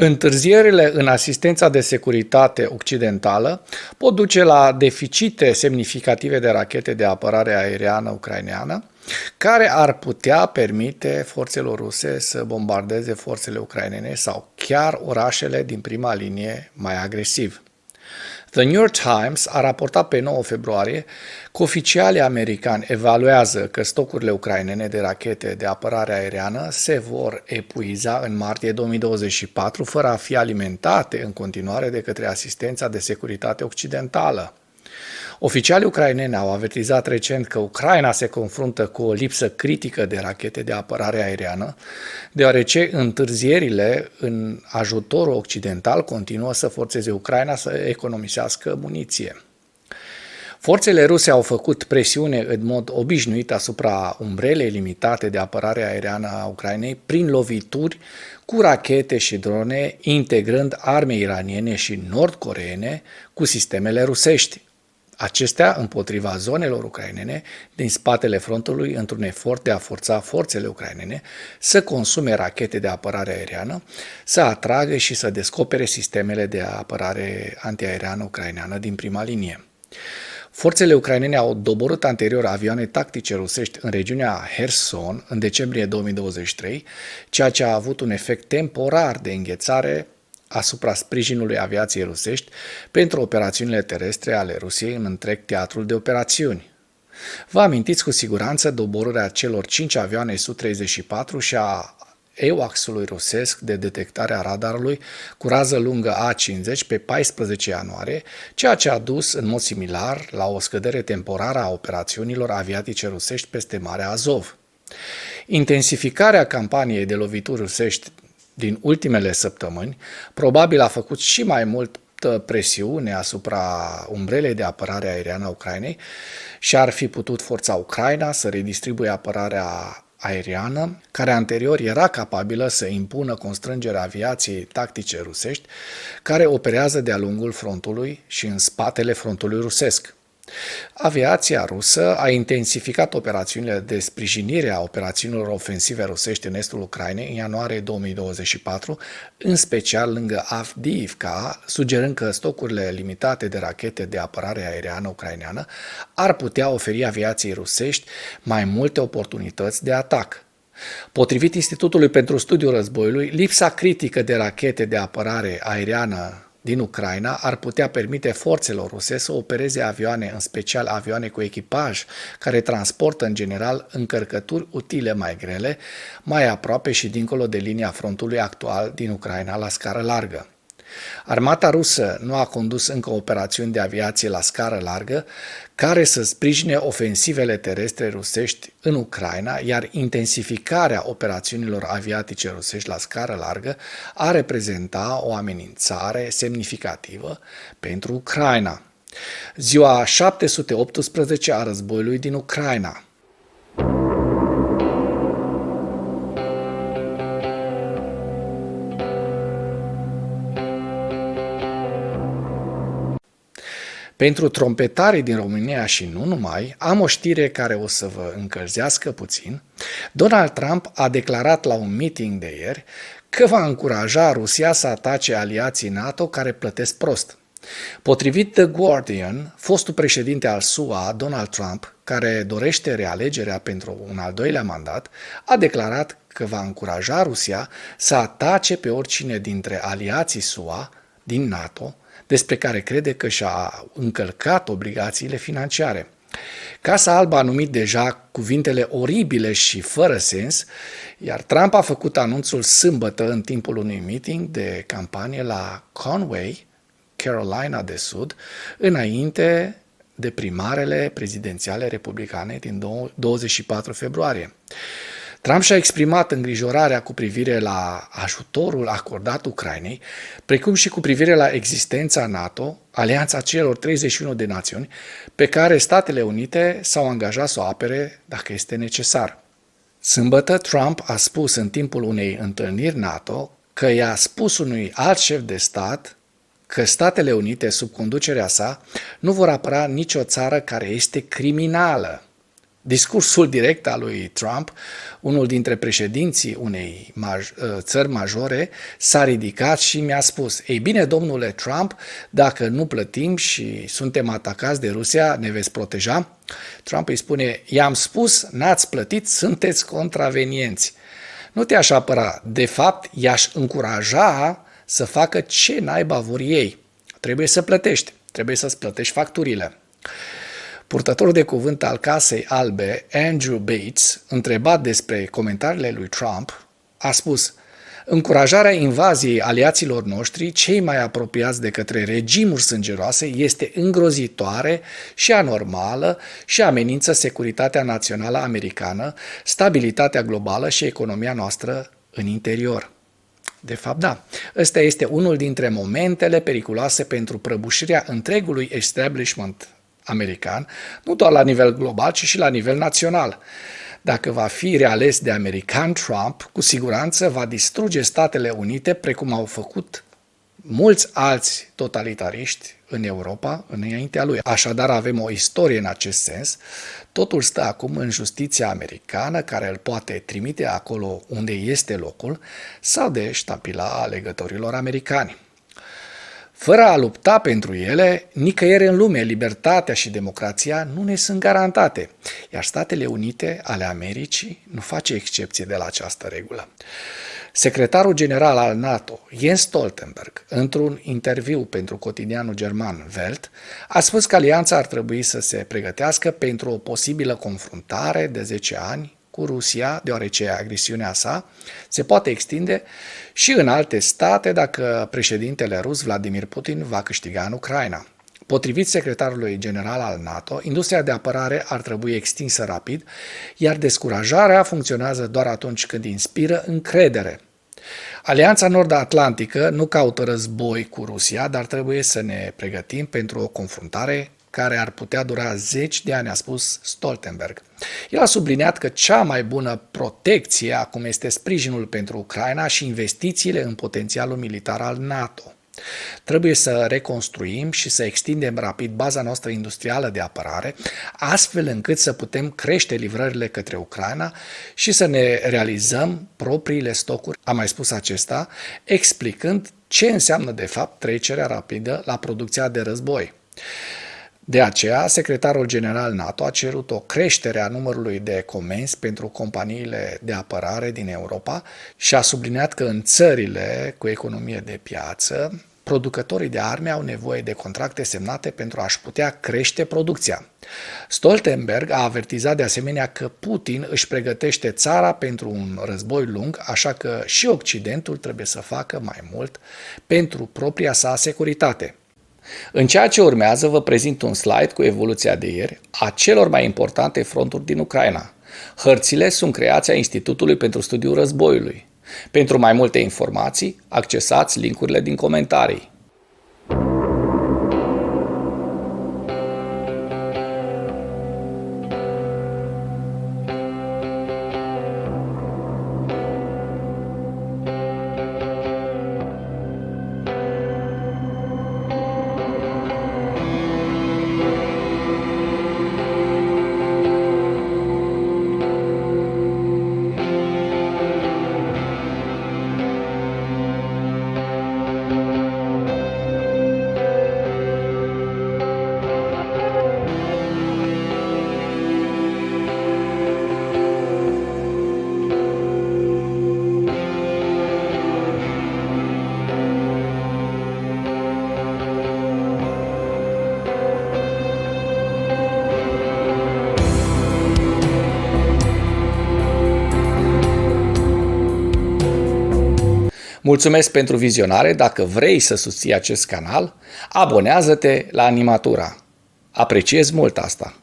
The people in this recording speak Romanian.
Întârzierile în asistența de securitate occidentală pot duce la deficite semnificative de rachete de apărare aeriană ucraineană, care ar putea permite forțelor ruse să bombardeze forțele ucrainene sau chiar orașele din prima linie mai agresiv. The New York Times a raportat pe 9 februarie că oficialii americani evaluează că stocurile ucrainene de rachete de apărare aeriană se vor epuiza în martie 2024 fără a fi alimentate în continuare de către asistența de securitate occidentală. Oficialii ucraineni au avertizat recent că Ucraina se confruntă cu o lipsă critică de rachete de apărare aeriană, deoarece întârzierile în ajutorul occidental continuă să forțeze Ucraina să economisească muniție. Forțele ruse au făcut presiune în mod obișnuit asupra umbrelei limitate de apărare aeriană a Ucrainei prin lovituri cu rachete și drone, integrând arme iraniene și nord-coreene cu sistemele rusești. Acestea împotriva zonelor ucrainene din spatele frontului într-un efort de a forța forțele ucrainene să consume rachete de apărare aeriană, să atragă și să descopere sistemele de apărare antiaeriană ucraineană din prima linie. Forțele ucrainene au doborât anterior avioane tactice rusești în regiunea Herson în decembrie 2023, ceea ce a avut un efect temporar de înghețare asupra sprijinului aviației rusești pentru operațiunile terestre ale Rusiei în întreg teatrul de operațiuni. Vă amintiți cu siguranță doborârea celor 5 avioane Su-34 și a AWACS-ului rusesc de detectare a radarului cu rază lungă A-50 pe 14 ianuarie, ceea ce a dus în mod similar la o scădere temporară a operațiunilor aviatice rusești peste Marea Azov. Intensificarea campaniei de lovituri rusești din ultimele săptămâni probabil a făcut și mai multă presiune asupra umbrelei de apărare aeriană a Ucrainei și ar fi putut forța Ucraina să redistribuie apărarea aeriană, care anterior era capabilă să impună constrângerea aviației tactice rusești, care operează de-a lungul frontului și în spatele frontului rusesc. Aviația rusă a intensificat operațiunile de sprijinire a operațiunilor ofensive rusești în estul Ucrainei în ianuarie 2024, în special lângă Avdiivka, sugerând că stocurile limitate de rachete de apărare aeriană ucraineană ar putea oferi aviației rusești mai multe oportunități de atac. Potrivit Institutului pentru Studiul Războiului, lipsa critică de rachete de apărare aeriană din Ucraina ar putea permite forțelor ruse să opereze avioane, în special avioane cu echipaj, care transportă în general încărcături utile mai grele, mai aproape și dincolo de linia frontului actual din Ucraina la scară largă. Armata rusă nu a condus încă operațiuni de aviație la scară largă care să sprijine ofensivele terestre rusești în Ucraina, iar intensificarea operațiunilor aviatice rusești la scară largă ar reprezenta o amenințare semnificativă pentru Ucraina. Ziua 718 a războiului din Ucraina. Pentru trompetarii din România și nu numai, am o știre care o să vă încălzească puțin. Donald Trump a declarat la un meeting de ieri că va încuraja Rusia să atace aliații NATO care plătesc prost. Potrivit The Guardian, fostul președinte al SUA, Donald Trump, care dorește realegerea pentru un al doilea mandat, a declarat că va încuraja Rusia să atace pe oricine dintre aliații SUA din NATO, despre care crede că și-a încălcat obligațiile financiare. Casa Albă a numit deja cuvintele oribile și fără sens, iar Trump a făcut anunțul sâmbătă în timpul unui meeting de campanie la Conway, Carolina de Sud, înainte de primarele prezidențiale republicane din 24 februarie. Trump și-a exprimat îngrijorarea cu privire la ajutorul acordat Ucrainei, precum și cu privire la existența NATO, alianța celor 31 de națiuni, pe care Statele Unite s-au angajat să o apere dacă este necesar. Sâmbătă, Trump a spus în timpul unei întâlniri NATO că i-a spus unui alt șef de stat că Statele Unite, sub conducerea sa, nu vor apăra nicio țară care este criminală. Discursul direct al lui Trump, unul dintre președinții unei țări majore, s-a ridicat și mi-a spus: ei bine, domnule Trump, dacă nu plătim și suntem atacați de Rusia, ne veți proteja? Trump îi spune: i-am spus, n-ați plătit, sunteți contravenienți. Nu te-aș apăra, de fapt i-aș încuraja să facă ce naiba vor ei. Trebuie să plătești, trebuie să-ți plătești facturile. Purtătorul de cuvânt al Casei Albe, Andrew Bates, întrebat despre comentariile lui Trump, a spus: încurajarea invaziei aliaților noștri, cei mai apropiați de către regimuri sângeroase, este îngrozitoare și anormală și amenință securitatea națională americană, stabilitatea globală și economia noastră în interior. De fapt, da, ăsta este unul dintre momentele periculoase pentru prăbușirea întregului establishment american, nu doar la nivel global, ci și la nivel național. Dacă va fi reales de american Trump, cu siguranță va distruge Statele Unite, precum au făcut mulți alți totalitariști în Europa înaintea lui. Așadar avem o istorie în acest sens. Totul stă acum în justiția americană, care îl poate trimite acolo unde este locul, sau de ștampila alegătorilor americani. Fără a lupta pentru ele, nicăieri în lume libertatea și democrația nu ne sunt garantate, iar Statele Unite ale Americii nu face excepție de la această regulă. Secretarul general al NATO, Jens Stoltenberg, într-un interviu pentru cotidianul german Welt, a spus că alianța ar trebui să se pregătească pentru o posibilă confruntare de 10 ani cu Rusia, deoarece agresiunea sa se poate extinde și în alte state dacă președintele rus Vladimir Putin va câștiga în Ucraina. Potrivit secretarului general al NATO, industria de apărare ar trebui extinsă rapid, iar descurajarea funcționează doar atunci când inspiră încredere. Alianța Nord-Atlantică nu caută război cu Rusia, dar trebuie să ne pregătim pentru o confruntare care ar putea dura 10 de ani, a spus Stoltenberg. El a subliniat că cea mai bună protecție acum este sprijinul pentru Ucraina și investițiile în potențialul militar al NATO. Trebuie să reconstruim și să extindem rapid baza noastră industrială de apărare, astfel încât să putem crește livrările către Ucraina și să ne realizăm propriile stocuri, a mai spus acesta, explicând ce înseamnă de fapt trecerea rapidă la producția de război. De aceea, secretarul general NATO a cerut o creștere a numărului de comenzi pentru companiile de apărare din Europa și a subliniat că în țările cu economie de piață, producătorii de arme au nevoie de contracte semnate pentru a-și putea crește producția. Stoltenberg a avertizat de asemenea că Putin își pregătește țara pentru un război lung, așa că și Occidentul trebuie să facă mai mult pentru propria sa securitate. În ceea ce urmează vă prezint un slide cu evoluția de ieri a celor mai importante fronturi din Ucraina. Hărțile sunt creația Institutului pentru Studiul Războiului. Pentru mai multe informații, accesați linkurile din comentarii. Mulțumesc pentru vizionare. Dacă vrei să susții acest canal, abonează-te la Animatura. Apreciez mult asta.